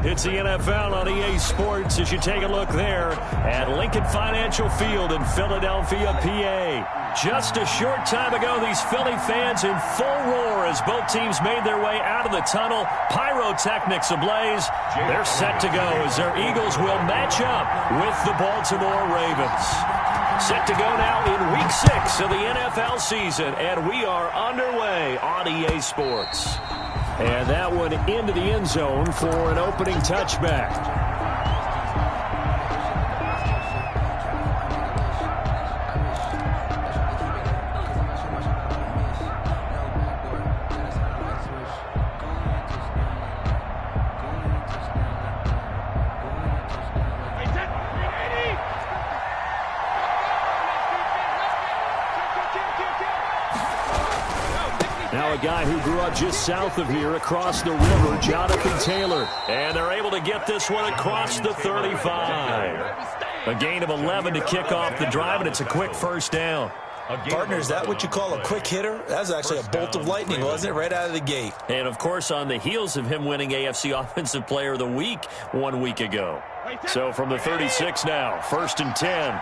It's the NFL on EA Sports as you take a look there at Lincoln Financial Field in Philadelphia, PA. Just a short time ago, these Philly fans in full roar as both teams made their way out of the tunnel. Pyrotechnics ablaze. They're set to go as their Eagles will match up with the Baltimore Ravens. Set to go now in Week 6 of the NFL season, and we are underway on EA Sports. And that one into the end zone for an opening touchback. Now a guy who grew up just south of here across the river, Jonathan Taylor. And they're able to get this one across the 35. A gain of 11 to kick off the drive, and it's a quick first down. Partner, is that what you call a quick hitter? That was actually a bolt of lightning, wasn't it? Right out of the gate. And, of course, on the heels of him winning AFC Offensive Player of the Week 1 week ago. So from the 36 now, 1st and 10.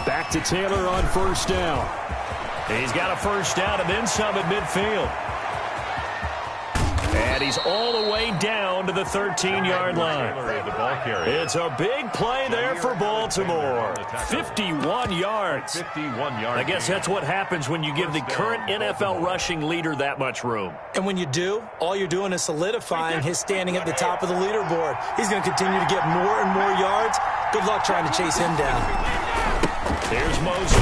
Back to Taylor on first down. He's got a first down and then some at midfield. And he's all the way down to the 13-yard line. It's a big play there for Baltimore. 51 yards. I guess that's what happens when you give the current NFL rushing leader that much room. And when you do, all you're doing is solidifying his standing at the top of the leaderboard. He's going to continue to get more and more yards. Good luck trying to chase him down. Here's Moser.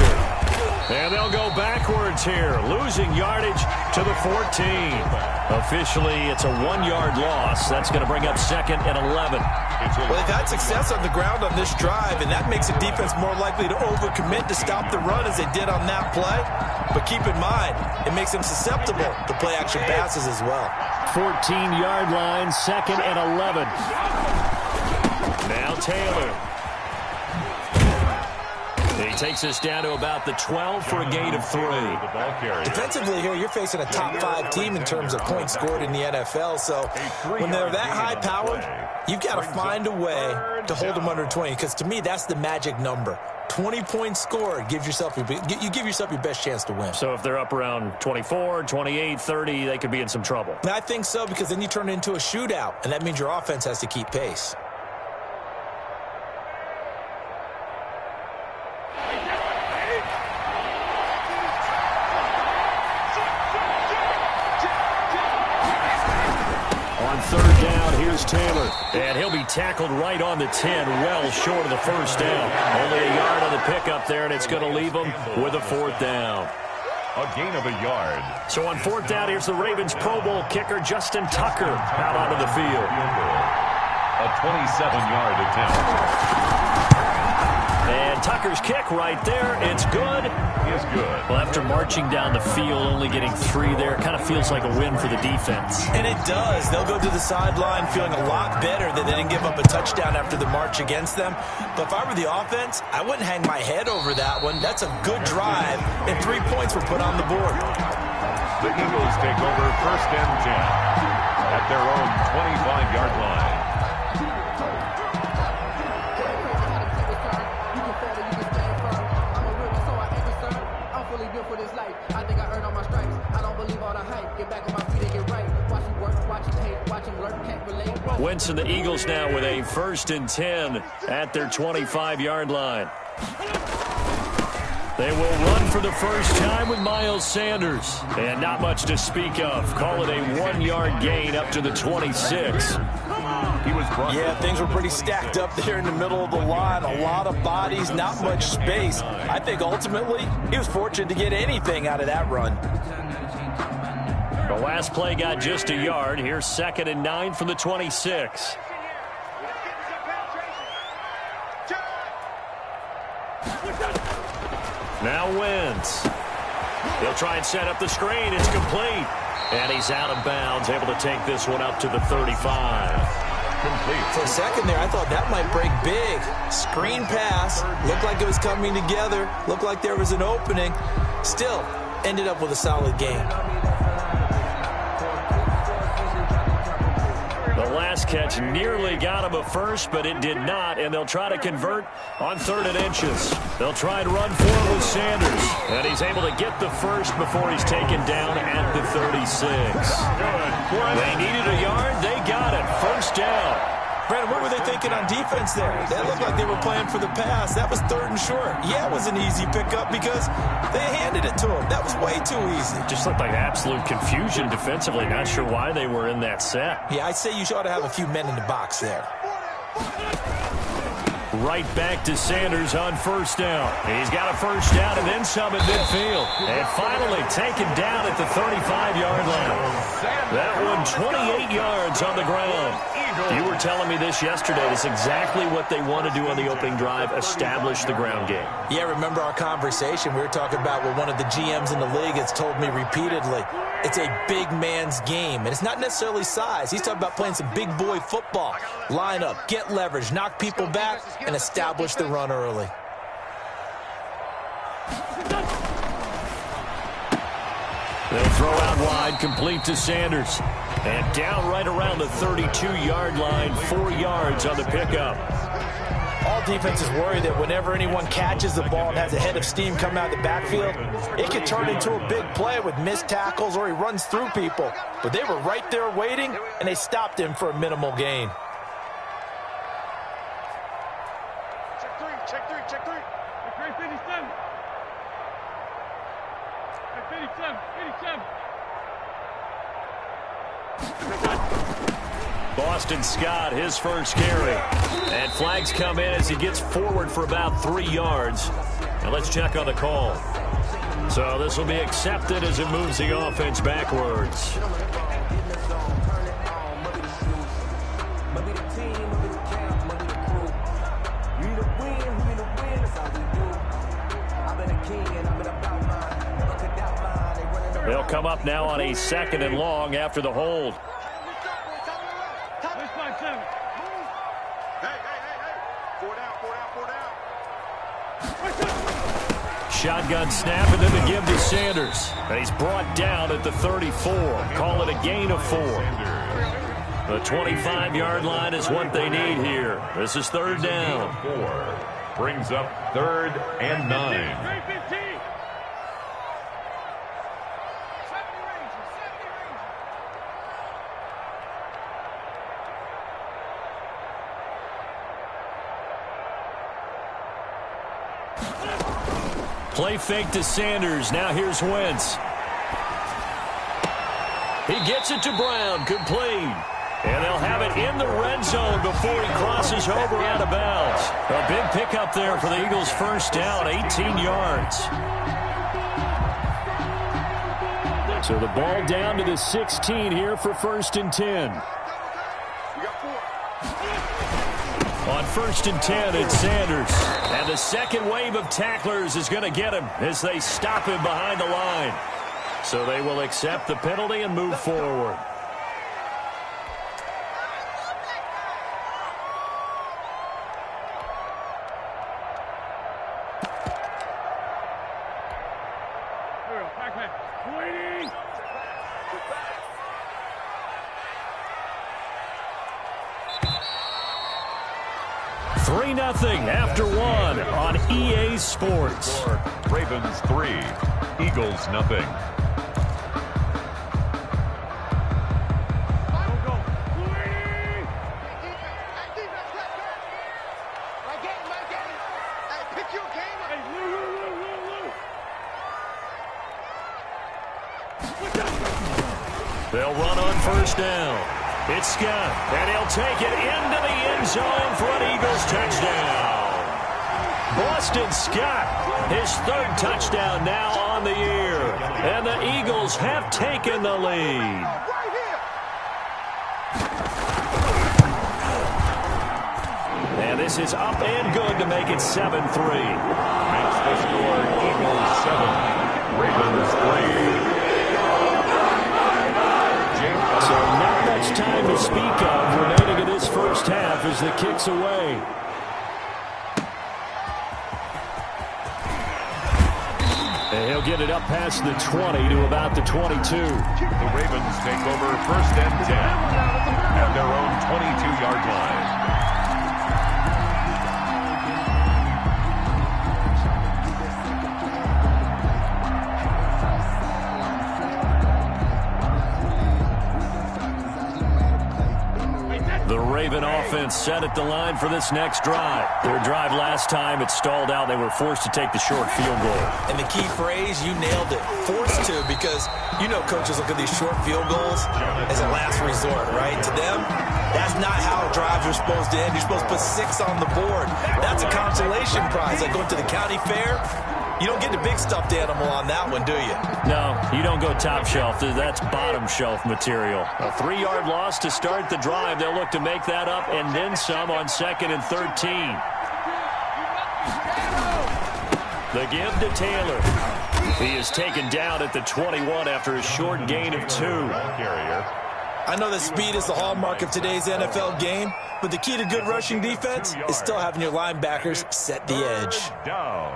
And they'll go backwards here, losing yardage to the 14. Officially, it's a 1-yard loss. That's going to bring up 2nd and 11. Well, they've had success on the ground on this drive, and that makes a defense more likely to overcommit to stop the run as they did on that play. But keep in mind, it makes them susceptible to play-action passes as well. 14-yard line, 2nd and 11. Now Taylor. He takes us down to about the 12 for a gain of 3. Defensively here, you're facing a top-5 team in terms of points scored in the NFL. So when they're that high-powered, you've got to find a way to hold them under 20. Because to me, that's the magic number. 20 points scored, you give yourself your best chance to win. So if they're up around 24, 28, 30, they could be in some trouble. And I think so, because then you turn it into a shootout, and that means your offense has to keep pace. Third down, here's Taylor. And he'll be tackled right on the 10, well short of the first down. Only a yard on the pickup there, and it's going to leave them with a 4th down. A gain of a yard. So on 4th down, here's the Ravens Pro Bowl kicker, Justin Tucker, out onto the field. A 27-yard attempt. And Tucker's kick right there. It's good. It's good. Well, after marching down the field, only getting 3 there, it kind of feels like a win for the defense. And it does. They'll go to the sideline feeling a lot better that they didn't give up a touchdown after the march against them. But if I were the offense, I wouldn't hang my head over that one. That's a good drive, and 3 points were put on the board. The Eagles take over 1st and 10 at their own 25-yard line. Wentz and the Eagles now with a 1st and 10 at their 25-yard line. They will run for the first time with Miles Sanders. And not much to speak of. Call it a 1-yard gain up to the 26. Yeah, things were pretty stacked up there in the middle of the line. A lot of bodies, not much space. I think ultimately he was fortunate to get anything out of that run. The last play got just a yard. Here's 2nd and 9 from the 26. Now Wentz. He'll try and set up the screen. It's complete. And he's out of bounds, able to take this one up to the 35. Complete. For a second there, I thought that might break big. Screen pass. Looked like it was coming together. Looked like there was an opening. Still, ended up with a solid game. The last catch nearly got him a first, but it did not, and they'll try to convert on 3rd and inches. They'll try and run forward with Sanders, and he's able to get the first before he's taken down at the 36. They needed a yard. They got it. First down. Brandon, what were they thinking on defense there? That looked like they were playing for the pass. That was 3rd and short. Yeah, it was an easy pickup because they handed it to him. That was way too easy. Just looked like absolute confusion defensively. Not sure why they were in that set. Yeah, I'd say you ought to have a few men in the box there. Right back to Sanders on first down. He's got a first down and then some at midfield. And finally taken down at the 35-yard line. That one 28 yards on the ground. You were telling me this yesterday. It's exactly what they want to do on the opening drive, establish the ground game. Yeah, remember our conversation? We were talking about what one of the GMs in the league has told me repeatedly. It's a big man's game, and it's not necessarily size. He's talking about playing some big boy football. Line up, get leverage, knock people back, and establish the run early. They'll throw out wide, complete to Sanders. And down right around the 32-yard line, 4 yards on the pickup. All defenses worry that whenever anyone catches the ball and has a head of steam coming out of the backfield, it can turn into a big play with missed tackles or he runs through people. But they were right there waiting, and they stopped him for a minimal gain. Check three. Check 57. Check 57. Boston Scott, his first carry. And flags come in as he gets forward for about 3 yards. Now let's check on the call. So this will be accepted as it moves the offense backwards. They'll come up now on a 2nd and long after the hold. Shotgun snap, and then the give to Sanders. And he's brought down at the 34. Call it a gain of 4. The 25-yard line is what they need here. This is 3rd down. 4 brings up 3rd and 9. Play fake to Sanders. Now here's Wentz. He gets it to Brown. Complete. And they'll have it in the red zone before he crosses over out of bounds. A big pickup there for the Eagles' first down, 18 yards. So the ball down to the 16 here for 1st and 10. On 1st and 10, it's Sanders. And the second wave of tacklers is going to get him as they stop him behind the line. So they will accept the penalty and move forward. Waiting. 3-0 after 1 on EA Sports. Ravens 3, Eagles 0. They'll run on 1st down. It's Scott, and he'll take it into the end zone for an Eagles touchdown. Boston Scott, his 3rd touchdown now on the year. And the Eagles have taken the lead. And this is up and good to make it 7-3. Makes the score Eagles 7, Ravens 3. So not much time to speak of remaining in this first half as the kick's away. And he'll get it up past the 20 to about the 22. The Ravens take over 1st and 10 at their own 22-yard line. The Raven offense set at the line for this next drive. Their drive last time, it stalled out. They were forced to take the short field goal. And the key phrase, you nailed it. Forced to, because you know coaches look at these short field goals as a last resort, right? To them, that's not how drives are supposed to end. You're supposed to put 6 on the board. That's a consolation prize. Like going to the county fair, you don't get the big stuffed animal on that one, do you? No, you don't go top shelf. That's bottom shelf material. A 3-yard loss to start the drive. They'll look to make that up and then some on 2nd and 13. The give to Taylor. He is taken down at the 21 after a short gain of 2. I know that speed is the hallmark of today's NFL game, but the key to good rushing defense is still having your linebackers set the edge. Down.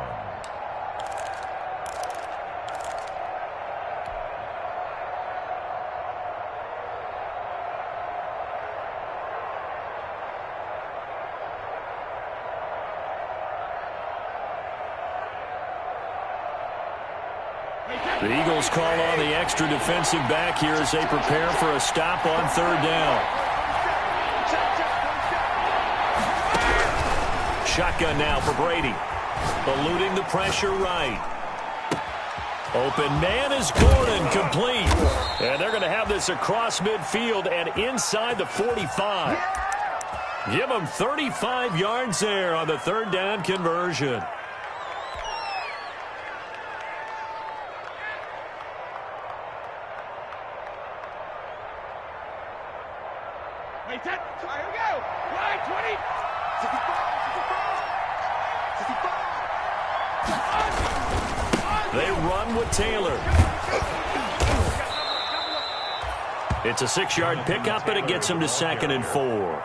The Eagles call on the extra defensive back here as they prepare for a stop on 3rd down. Shotgun now for Brady. Eluding the pressure right. Open man is Gordon, complete. And they're going to have this across midfield and inside the 45. Give them 35 yards there on the 3rd down conversion. Here we go. Line 20. 65. They run with Taylor. It's a 6-yard pickup, but it gets him to 2nd and 4.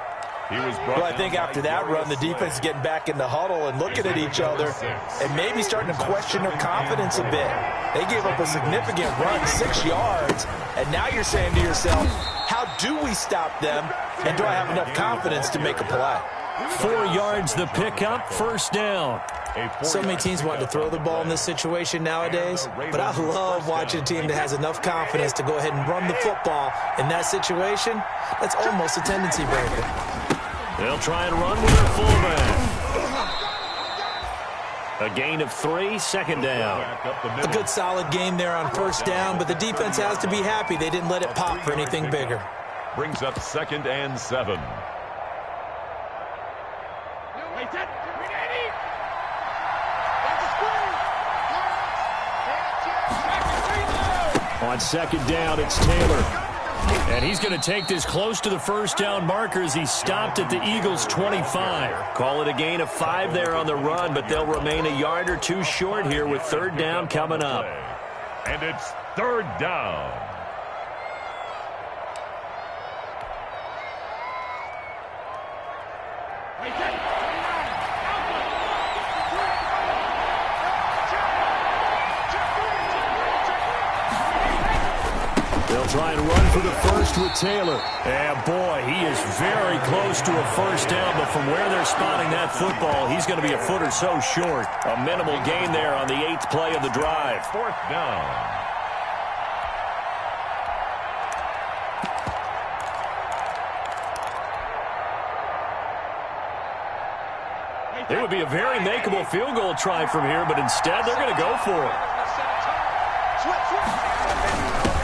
Well, I think after that run, the defense is getting back in the huddle and looking at each other and maybe starting to question their confidence a bit. They gave up a significant run, 6 yards, and now you're saying to yourself, how do we stop them, and do I have enough confidence to make a play? 4 yards the pickup, 1st down. So many teams want to throw the ball in this situation nowadays, but I love watching a team that has enough confidence to go ahead and run the football in that situation. That's almost a tendency breaker. They'll try and run with their fullback. A gain of 3, 2nd down. A good solid game there on 1st down, but the defense has to be happy they didn't let it pop for anything bigger. Brings up 2nd and 7. On 2nd down, it's Taylor. And he's going to take this close to the 1st down marker as he stopped at the Eagles' 25. Call it a gain of 5 there on the run, but they'll remain a yard or 2 short here with 3rd down coming up. And it's 3rd down. They'll try and run for the 1st with Taylor. And boy, he is very close to a 1st down, but from where they're spotting that football, he's going to be a foot or so short. A minimal gain there on the 8th play of the drive. 4th down. It would be a very makeable field goal try from here, but instead they're going to go for it.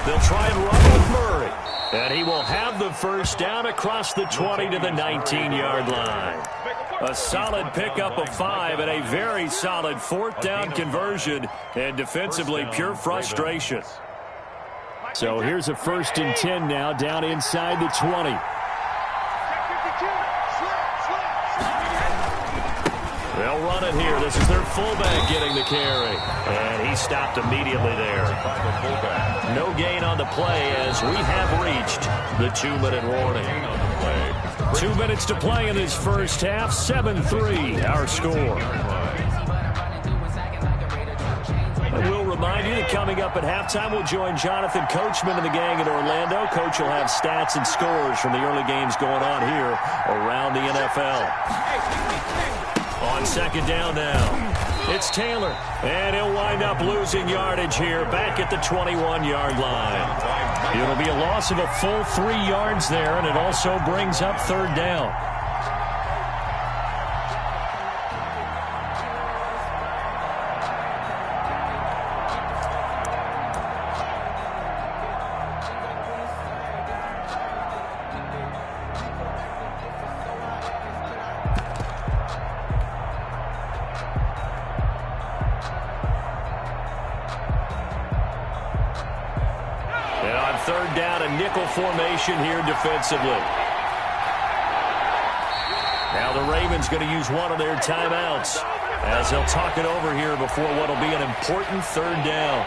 They'll try and run with Murray. And he will have the 1st down across the 20 to the 19-yard line. A solid pickup of 5 and a very solid 4th down conversion. And defensively, pure frustration. So here's a 1st and 10 now down inside the 20. They'll run it here. This is their fullback getting the carry. And he stopped immediately there. No gain on the play as we have reached the 2-minute warning. 2 minutes to play in this 1st half. 7-3 our score. I will remind remind you that coming up at halftime, we'll join Jonathan Coachman and the gang in Orlando. Coach will have stats and scores from the early games going on here around the NFL. On second down now, it's Taylor. And he'll wind up losing yardage here back at the 21-yard line. It'll be a loss of a full 3 yards there, and it also brings up third down. And on third down, a nickel formation here defensively. Now the Ravens going to use one of their timeouts as they'll talk it over here before what will be an important third down.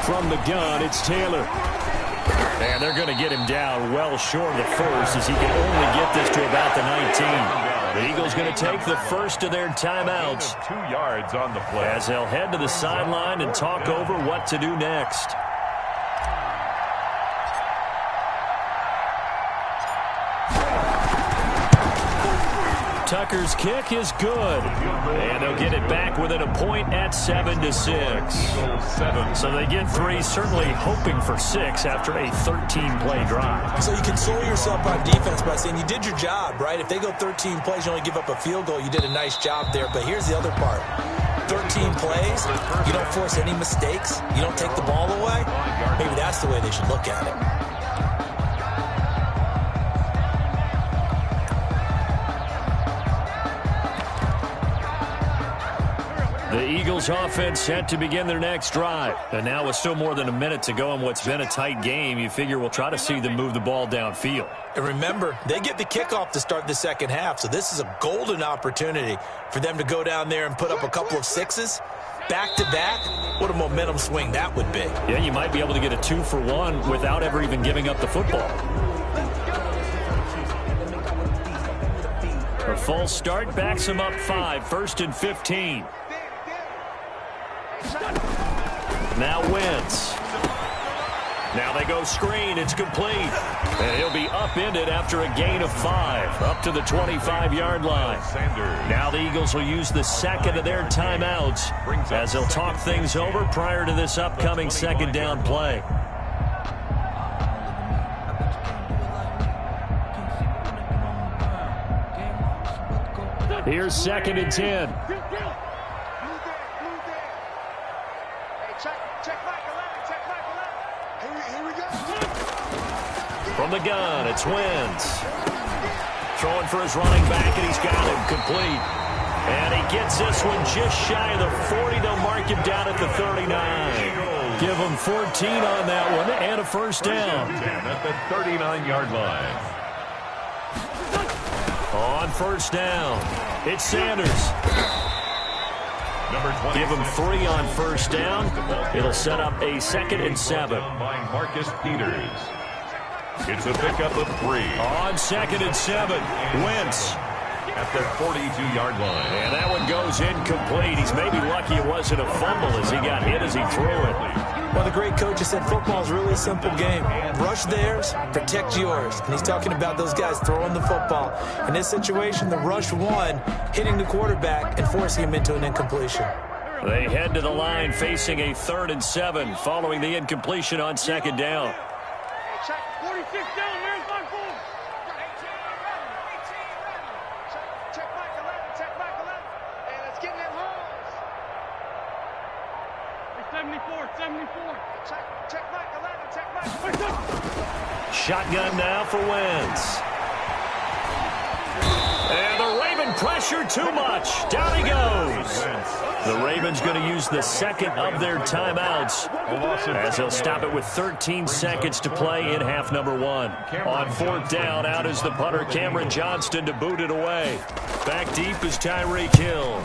From the gun, it's Taylor. And they're going to get him down well short of the first as he can only get this to about the 19. The Eagles going to take the first of their timeouts. 2 yards on the play. As they'll head to the sideline and talk over what to do next. Tucker's kick is good. And they'll get it back within a point at 7-6. So they get 3, certainly hoping for 6 after a 13-play drive. So you console yourself on defense by saying you did your job, right? If they go 13 plays, you only give up a field goal, you did a nice job there. But here's the other part. 13 plays, you don't force any mistakes, you don't take the ball away. Maybe that's the way they should look at it. The Eagles offense set to begin their next drive. And now with still more than a minute to go in what's been a tight game, you figure we'll try to see them move the ball downfield. And remember, they get the kickoff to start the second half, so this is a golden opportunity for them to go down there and put up a couple of 6s. Back-to-back, what a momentum swing that would be. Yeah, you might be able to get a 2-for-1 without ever even giving up the football. A false start backs them up 5, 1st and 15. Now Wentz. Now they go screen. It's complete. And he'll be upended after a gain of 5, up to the 25-yard line. Now the Eagles will use the second of their timeouts as they'll talk things over prior to this upcoming second down play. Here's 2nd and 10. From the gun, it's Wentz. Throwing for his running back, and he's got him complete. And he gets this one just shy of the 40. They'll mark him down at the 39. Give him 14 on that one and a first down. At the 39-yard line. On first down, it's Sanders. Give him 3 on first down. It'll set up a 2nd and 7. By Marcus Peters. It's a pickup of 3. On 2nd and 7, Wentz. At the 42-yard line. And that one goes incomplete. He's maybe lucky it wasn't a fumble as he got hit as he threw it. Well, the great coach has said football is really a simple game. Rush theirs, protect yours. And he's talking about those guys throwing the football. In this situation, the rush won, hitting the quarterback and forcing him into an incompletion. They head to the line facing a 3rd and 7 following the incompletion on second down. Check 46 down, where's my phone? Check back 11, check back 11. And let's get in them holes. 74, 74. Check back 11, check back. Shotgun now for Wentz. And the Raven pressure too much. Down he goes. The Ravens going to use the second of their timeouts as they'll stop it with 13 seconds to play in half number 1. On 4th down, out is the punter Cameron Johnston to boot it away. Back deep is Tyreek Hill.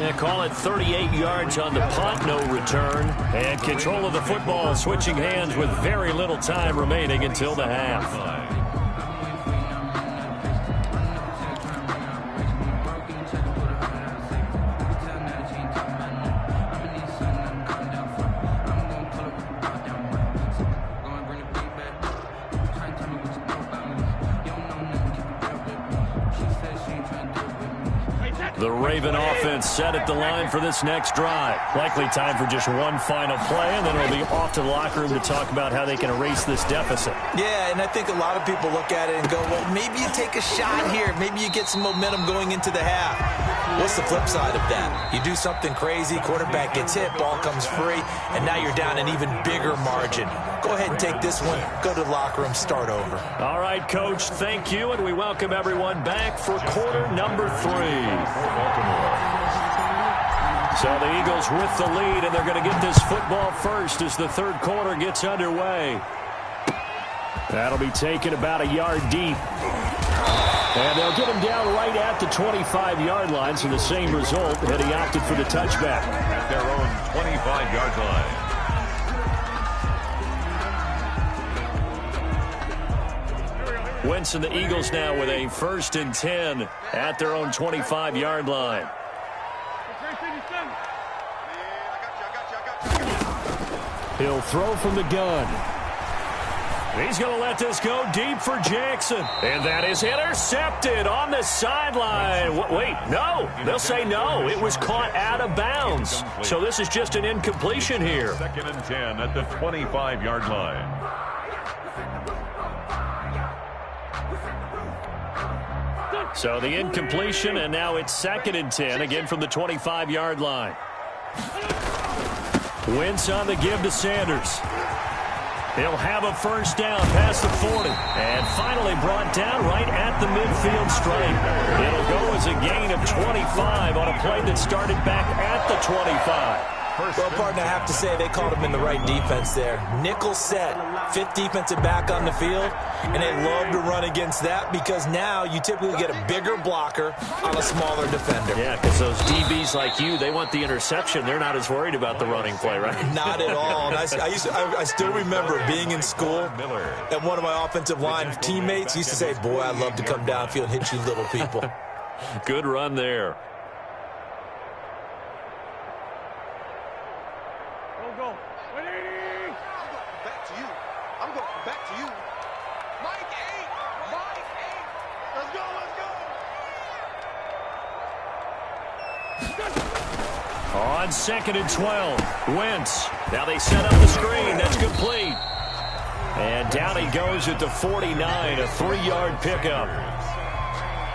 They call it 38 yards on the punt, no return. And control of the football switching hands with very little time remaining until the half. The Raven offense set at the line for this next drive. Likely time for just one final play, and then it'll be off to the locker room to talk about how they can erase this deficit. Yeah, and I think a lot of people look at it and go, well, maybe you take a shot here. Maybe you get some momentum going into the half. What's the flip side of that? You do something crazy, quarterback gets hit, ball comes free, and now you're down an even bigger margin. Go ahead and take this one, go to the locker room, start over. All right, Coach, thank you, and we welcome everyone back for quarter number 3. So the Eagles with the lead, and they're going to get this football first as the third quarter gets underway. That'll be taken about a yard deep. And they'll get him down right at the 25-yard line, so the same result had he opted for the touchback. At their own 25-yard line. Wentz and the Eagles now with a 1st and 10 at their own 25-yard line. He'll throw from the gun. He's going to let this go deep for Jackson. And that is intercepted on the sideline. Wait, no. They'll say no. It was caught out of bounds. So this is just an incompletion here. 2nd and 10 at the 25-yard line. So the incompletion, and now it's 2nd and 10, again from the 25-yard line. Wentz on the give to Sanders. He'll have a first down past the 40. And finally brought down right at the midfield stripe. It'll go as a gain of 25 on a play that started back at the 25. Well, partner, I have to say they called him in the right defense there. Nickel set, 5th defensive back on the field, and they love to run against that because now you typically get a bigger blocker on a smaller defender. Yeah, because those DBs like you, they want the interception. They're not as worried about the running play, right? Not at all. And I still remember being in school, and one of my offensive line teammates used to say, boy, I'd love to come downfield and hit you little people. Good run there. On 2nd and 12, Wentz. Now they set up the screen. That's complete. And down he goes at the 49, a 3-yard pickup.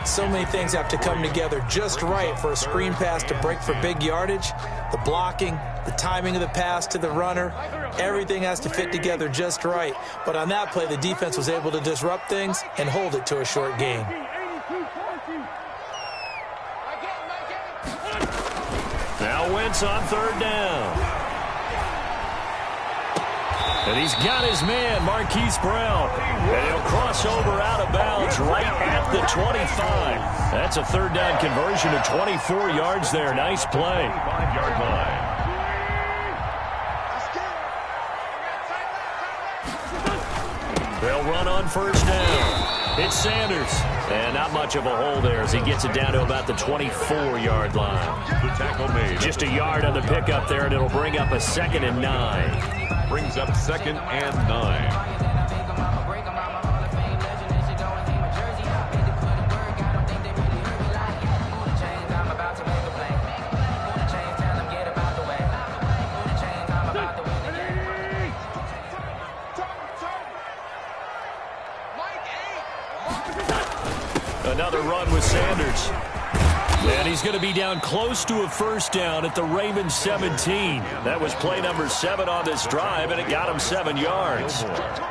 So many things have to come together just right for a screen pass to break for big yardage. The blocking, the timing of the pass to the runner, everything has to fit together just right. But on that play, the defense was able to disrupt things and hold it to a short gain. Now Wentz on 3rd down. And he's got his man, Marquise Brown. And he'll cross over out of bounds right at the 25. That's a 3rd down conversion of 24 yards there. Nice play. 5-yard line. They'll run on 1st down. It's Sanders. And not much of a hole there as he gets it down to about the 24-yard line. The tackle made. Just a yard on the pickup there, and it'll bring up a 2nd and 9. Brings up 2nd and 9. Another run with Sanders. And he's going to be down close to a 1st down at the Ravens 17. That was play number 7 on this drive, and it got him 7 yards.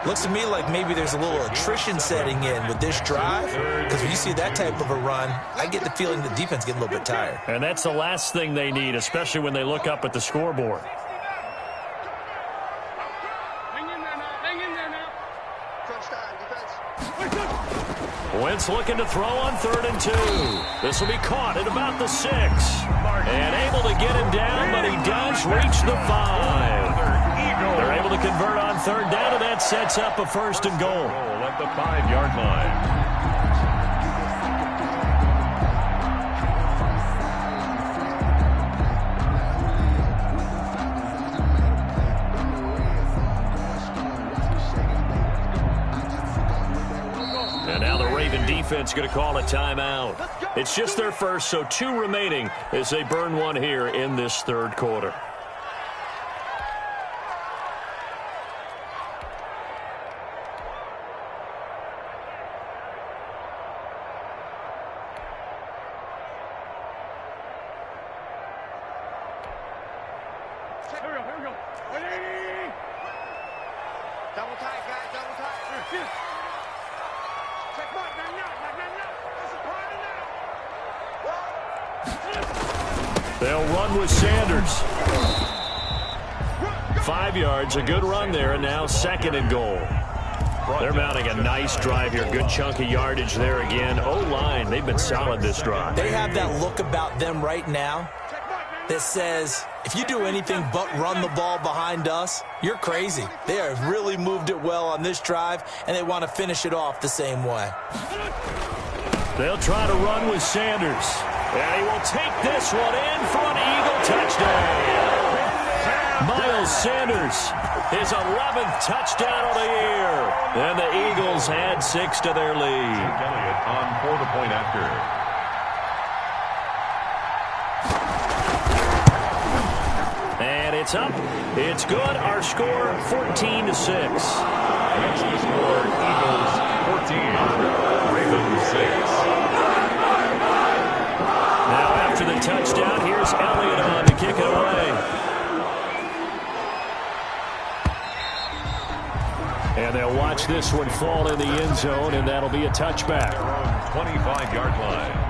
Looks to me like maybe there's a little attrition setting in with this drive, because when you see that type of a run, I get the feeling the defense getting a little bit tired. And that's the last thing they need, especially when they look up at the scoreboard. Wentz looking to throw on 3rd and 2. This will be caught at about the 6. And able to get him down, but he does reach the 5. They're able to convert on 3rd down, and that sets up a 1st and goal. At the 5-yard line. And now the Raven defense going to call a timeout. It's just their first, so 2 remaining as they burn one here in this 3rd quarter. Here we go. Double tight, guys, double tight. Check mark, now. This is party now. They'll run with Sanders. 5 yards, a good run there, and now 2nd and goal. They're mounting a nice drive here. Good chunk of yardage there again. O-line, they've been solid this drive. They have that look about them right now that says, if you do anything but run the ball behind us, you're crazy. They have really moved it well on this drive, and they want to finish it off the same way. They'll try to run with Sanders. And he will take this one in for an Eagle touchdown. Miles Sanders, his 11th touchdown of the year. And the Eagles add 6 to their lead. Elliott on for the point after. And it's up. It's good. Our score, 14-6. Next to score, Eagles 14, Ravens 6. Now after the touchdown, here's Elliott on to kick it away. And they'll watch this one fall in the end zone, and that'll be a touchback. 25-yard line.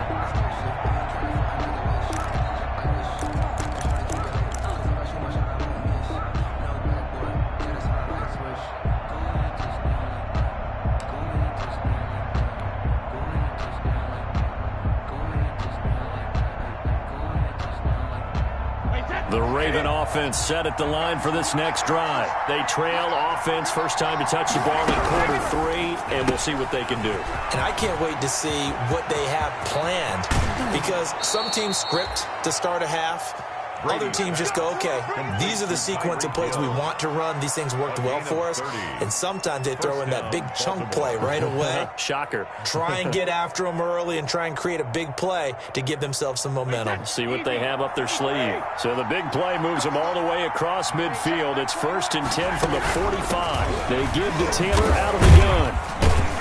The Raven offense set at the line for this next drive. They trail offense, first time to touch the ball in quarter 3, and we'll see what they can do. And I can't wait to see what they have planned, because some teams script to start a half. Other teams just go, okay, these are the sequence of plays we want to run. These things worked well for us. And sometimes they throw in that big chunk play right away. Shocker. Try and get after them early and try and create a big play to give themselves some momentum. See what they have up their sleeve. So the big play moves them all the way across midfield. It's 1st and 10 from the 45. They give to Taylor out of the gun.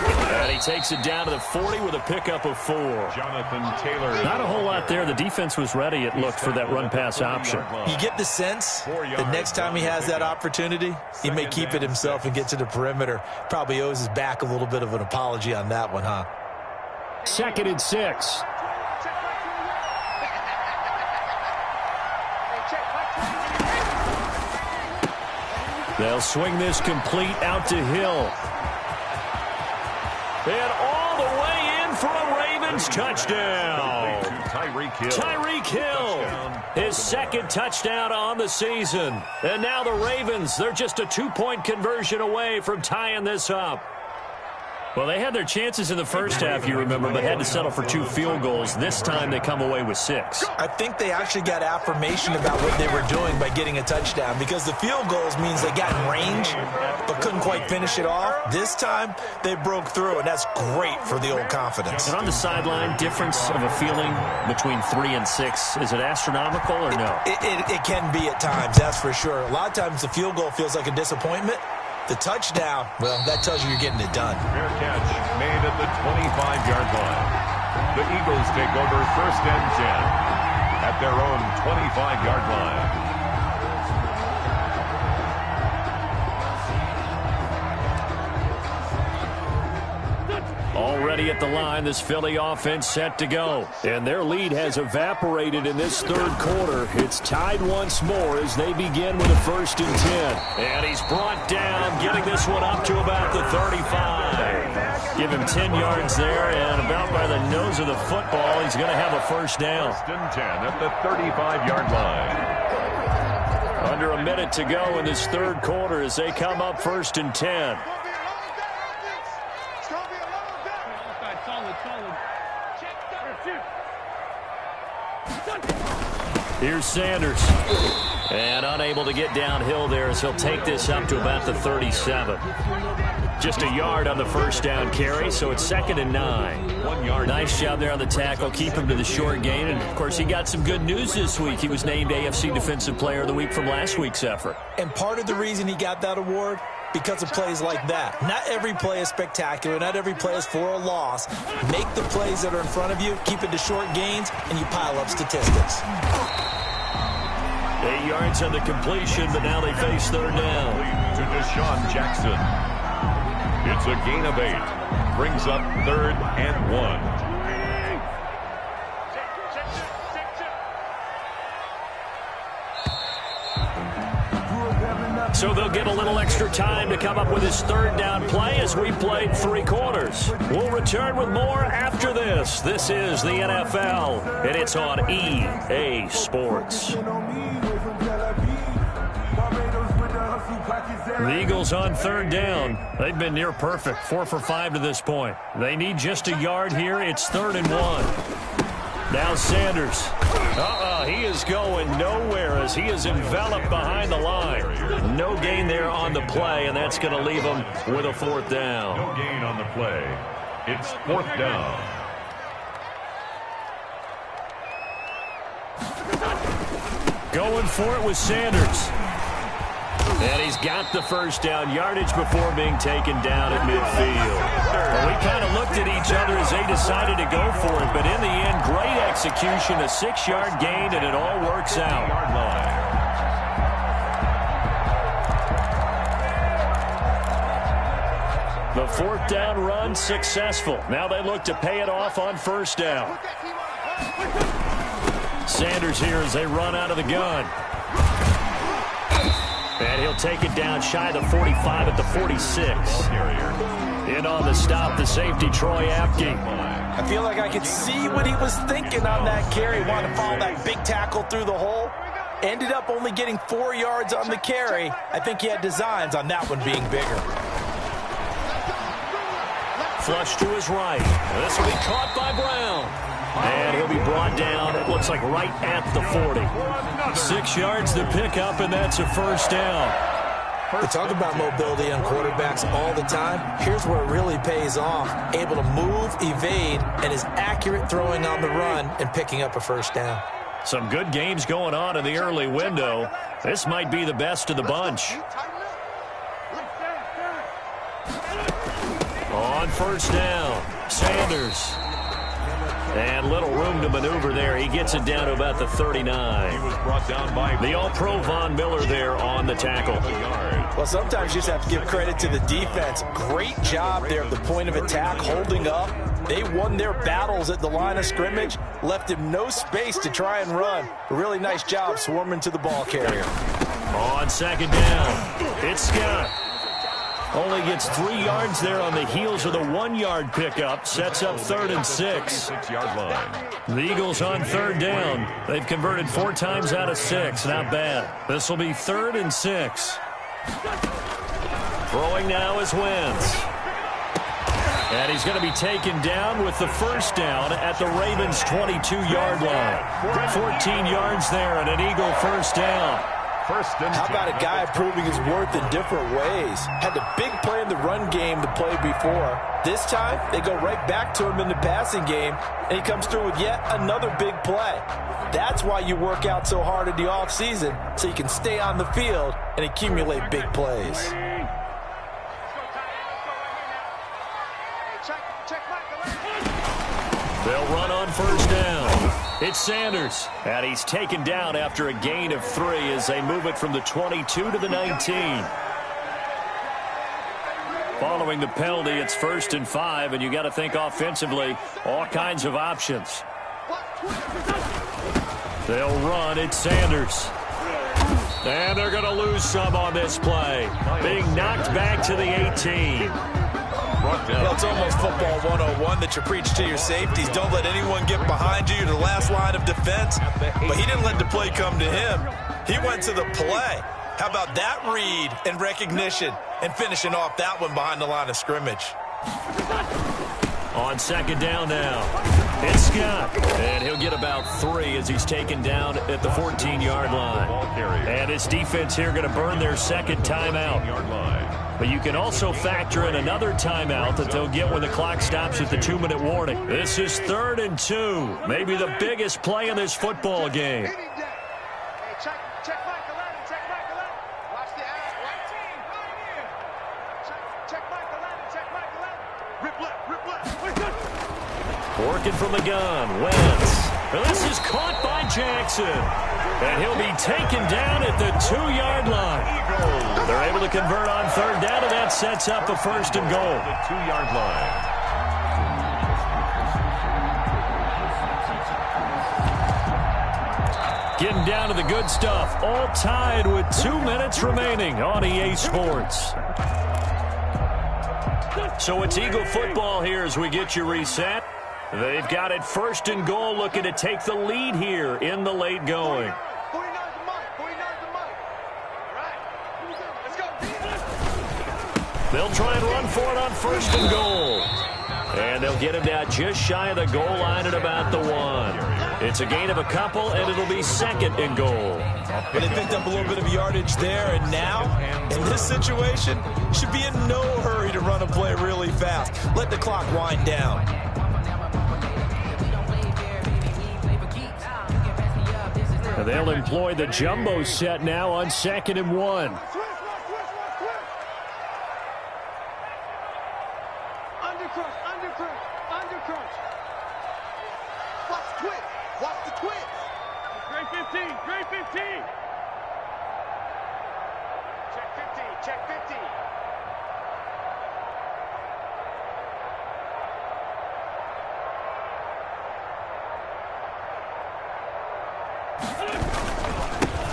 And he takes it down to the 40 with a pickup of 4. Jonathan Taylor. Not a whole lot there. The defense was ready, it looked, for that run-pass option. You get the sense that next time he has that opportunity, he may keep it himself and get to the perimeter. Probably owes his back a little bit of an apology on that one, huh? 2nd and 6. They'll swing this complete out to Hill. And all the way in for a Ravens touchdown. Tyreek Hill, his 2nd touchdown on the season. And now the Ravens, they're just a 2-point conversion away from tying this up. Well, they had their chances in the first half, you remember, but had to settle for 2 field goals. This time they come away with 6. I think they actually got affirmation about what they were doing by getting a touchdown, because the field goals means they got in range but couldn't quite finish it off. This time they broke through, and that's great for the old confidence. And on the sideline, difference of a feeling between 3 and 6, is it astronomical or no? It can be at times, that's for sure. A lot of times the field goal feels like a disappointment. The touchdown, well, that tells you you're getting it done. Fair catch made at the 25-yard line. The Eagles take over 1st and 10 at their own 25-yard line. Already ready at the line. This Philly offense set to go. And their lead has evaporated in this third quarter. It's tied once more as they begin with a 1st and 10. And he's brought down, getting this one up to about the 35. Give him 10 yards there, and about by the nose of the football, he's going to have a 1st down. 1st and 10 at the 35-yard line. Under a minute to go in this third quarter as they come up 1st and 10. Here's Sanders. And unable to get downhill there as he'll take this up to about the 37. Just a yard on the 1st down carry, so it's 2nd and 9. 1 yard. Nice job there on the tackle. Keep him to the short gain. And, of course, he got some good news this week. He was named AFC Defensive Player of the Week from last week's effort. And part of the reason he got that award, because of plays like that. Not every play is spectacular. Not every play is for a loss. Make the plays that are in front of you, keep it to short gains, and you pile up statistics. 8 yards on the completion, but now they face 3rd down. To Deshaun Jackson. It's a gain of 8. Brings up 3rd and 1. So they'll get a little extra time to come up with his 3rd down play as we played 3 quarters. We'll return with more after this. This is the NFL, and it's on EA Sports. The Eagles on 3rd down. They've been near perfect, 4 for 5 to this point. They need just a yard here. It's 3rd and 1. Now Sanders. He is going nowhere as he is enveloped behind the line. No gain there on the play, and that's going to leave him with a 4th down. No gain on the play. It's 4th down. Going for it with Sanders. And he's got the 1st down yardage before being taken down at midfield. Well, we kind of looked at each other as they decided to go for it, but in the end, great execution, a 6-yard gain, and it all works out. The 4th down run successful. Now they look to pay it off on 1st down. Sanders here as they run out of the gun. And he'll take it down shy of the 45 at the 46. In on the stop, the safety, Troy Apke. I feel like I could see what he was thinking on that carry. Wanted to follow that big tackle through the hole. Ended up only getting 4 yards on the carry. I think he had designs on that one being bigger. Flush to his right. This will be caught by Brown. And he'll be brought down, it looks like right at the 40. 6 yards to pick up, and that's a 1st down. We talk about mobility on quarterbacks all the time. Here's where it really pays off. Able to move, evade, and is accurate throwing on the run and picking up a 1st down. Some good games going on in the early window. This might be the best of the bunch. On 1st down, Sanders. And little room to maneuver there. He gets it down to about the 39. He was brought down by the all-pro Von Miller there on the tackle. Well, sometimes you just have to give credit to the defense. Great job there at the point of attack, holding up. They won their battles at the line of scrimmage, left him no space to try and run. A really nice job swarming to the ball carrier. On 2nd down, it's Scott. Only gets 3 yards there on the heels of the 1-yard pickup. Sets up 3rd and 6. 6-yard line. The Eagles on 3rd down. They've converted 4 times out of 6. Not bad. This will be 3rd and 6. Throwing now is Wentz. And he's going to be taken down with the 1st down at the Ravens' 22-yard line. 14 yards there and an Eagle 1st down. How about a guy proving his worth in different ways? Had a big play in the run game to play before. This time, they go right back to him in the passing game, and he comes through with yet another big play. That's why you work out so hard in the offseason, so you can stay on the field and accumulate big plays. They'll run on 1st down. It's Sanders, and he's taken down after a gain of 3 as they move it from the 22 to the 19. Following the penalty, it's 1st and 5, and you got to think offensively, all kinds of options. They'll run. It's Sanders. And they're going to lose some on this play. Being knocked back to the 18. Well, it's almost football 101 that you preach to your safeties. Don't let anyone get behind you. You're the last line of defense. But he didn't let the play come to him. He went to the play. How about that read and recognition and finishing off that one behind the line of scrimmage? On 2nd down now, it's Scott. And he'll get about 3 as he's taken down at the 14-yard line. And his defense here going to burn their 2nd timeout. But you can also factor in another timeout that they'll get when the clock stops at the 2-minute warning. This is 3rd and 2. Maybe the biggest play in this football game. Working from the gun, Wentz. This is caught by Jackson. And he'll be taken down at the 2-yard line. They're able to convert on 3rd down, and that sets up a 1st and goal. The 2-yard line. Getting down to the good stuff. All tied with 2 minutes remaining on EA Sports. So it's Eagle football here as we get you reset. They've got it 1st and goal, looking to take the lead here in the late going. They'll try and run for it on 1st and goal. And they'll get him down just shy of the goal line at about the 1. It's a gain of a couple, and it'll be 2nd and goal. But they picked up a little bit of yardage there, and now, in this situation, should be in no hurry to run a play really fast. Let the clock wind down. They'll employ the jumbo set now on 2nd and 1. Undercrunch. Watch the twitch. Watch the twitch. Grade 15. Grade 15. Check 15. Check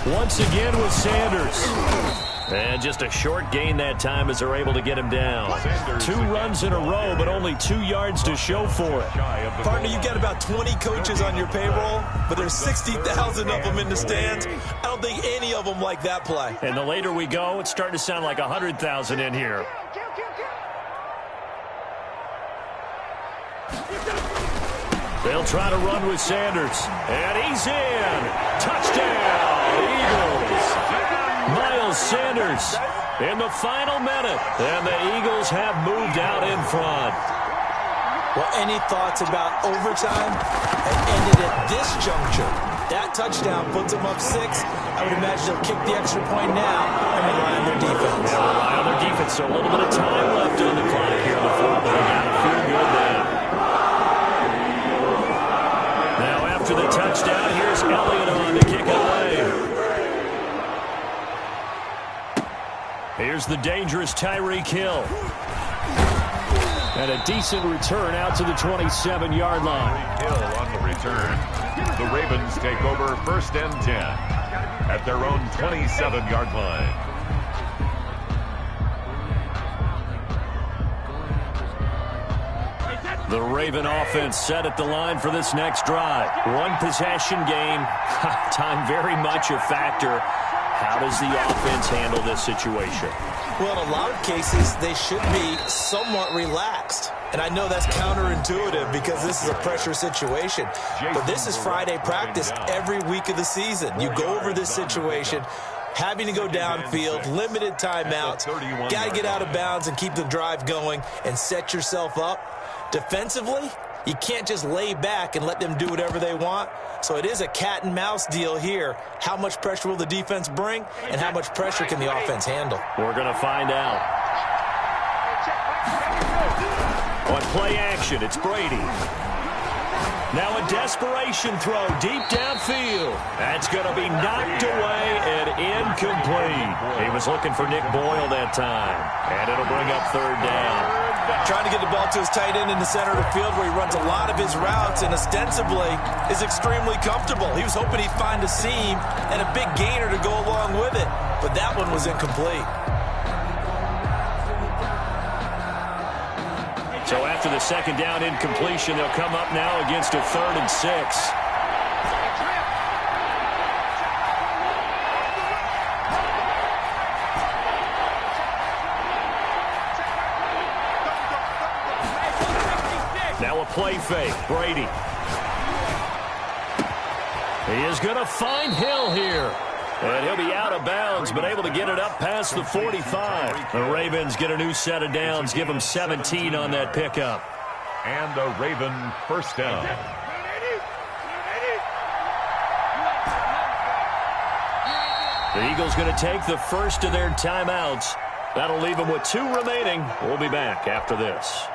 15. Once again with Sanders. And just a short gain that time as they're able to get him down. 2 runs in a row, but only 2 yards to show for it. Partner, you got about 20 coaches on your payroll, but there's 60,000 of them in the stands. I don't think any of them like that play. And the later we go, it's starting to sound like 100,000 in here. They'll try to run with Sanders. And he's in. Touchdown, Eagles. Miles Sanders in the final minute. And the Eagles have moved out in front. Well, any thoughts about overtime? It ended at this juncture. That touchdown puts them up 6. I would imagine they'll kick the extra point now and rely on their defense. They'll rely on their defense. So a little bit of time left on the clock here before they got to feel good now. After the touchdown, here's Elliott on to kick it away. Here's the dangerous Tyreek Hill. And a decent return out to the 27-yard line. Hill on the return. The Ravens take over 1st and 10 at their own 27-yard line. The Raven offense set at the line for this next drive. 1 possession game. Time very much a factor. How does the offense handle this situation? Well, in a lot of cases, they should be somewhat relaxed. And I know that's counterintuitive because this is a pressure situation. But this is Friday practice every week of the season. You go over this situation, having to go downfield, limited timeouts, got to get out of bounds and keep the drive going and set yourself up. Defensively, you can't just lay back and let them do whatever they want. So it is a cat and mouse deal here. How much pressure will the defense bring, and how much pressure can the offense handle? We're going to find out. On play action, it's Brady. Now a desperation throw deep downfield. That's going to be knocked away and incomplete. He was looking for Nick Boyle that time. And it'll bring up third down. Trying to get the ball to his tight end in the center of the field where he runs a lot of his routes and ostensibly is extremely comfortable. He was hoping he'd find a seam and a big gainer to go along with it. But that one was incomplete. So after the second down incompletion, they'll come up now against a 3rd and 6. Now a play fake. Brady. He is going to find Hill here. And he'll be out of bounds, but able to get it up past the 45. The Ravens get a new set of downs, give them 17 on that pickup. And a Raven first down. The Eagles going to take the first of their timeouts. That'll leave them with 2 remaining. We'll be back after this.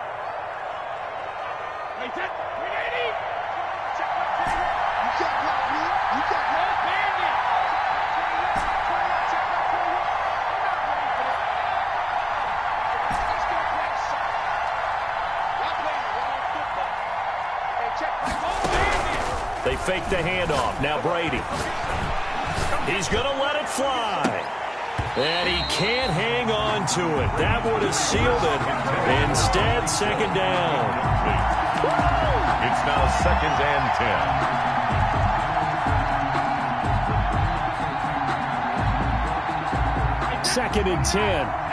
They fake the handoff. Now Brady. He's going to let it fly. And he can't hang on to it. That would have sealed it. Instead, second down. It's now 2nd and 10. 2nd and 10.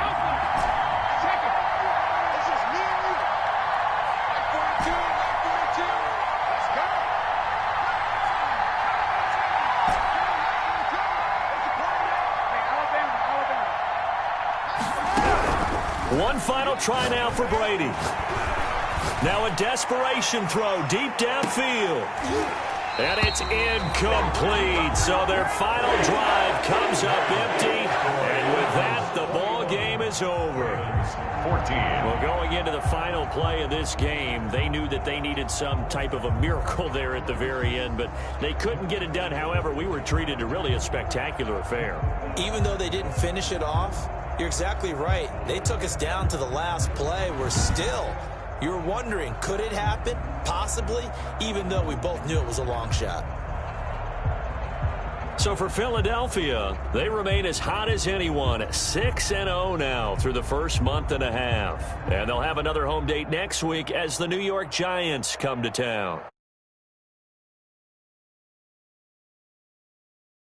One final try now for Brady. Now a desperation throw deep downfield. And it's incomplete. So their final drive comes up empty. And with that, the ball game is over. 14. Well, going into the final play of this game, they knew that they needed some type of a miracle there at the very end, but they couldn't get it done. However, we were treated to really a spectacular affair. Even though they didn't finish it off, you're exactly right. They took us down to the last play. We're still, you're wondering, could it happen? Possibly, even though we both knew it was a long shot. So for Philadelphia, they remain as hot as anyone, 6-0 now through the first month and a half. And they'll have another home date next week as the New York Giants come to town.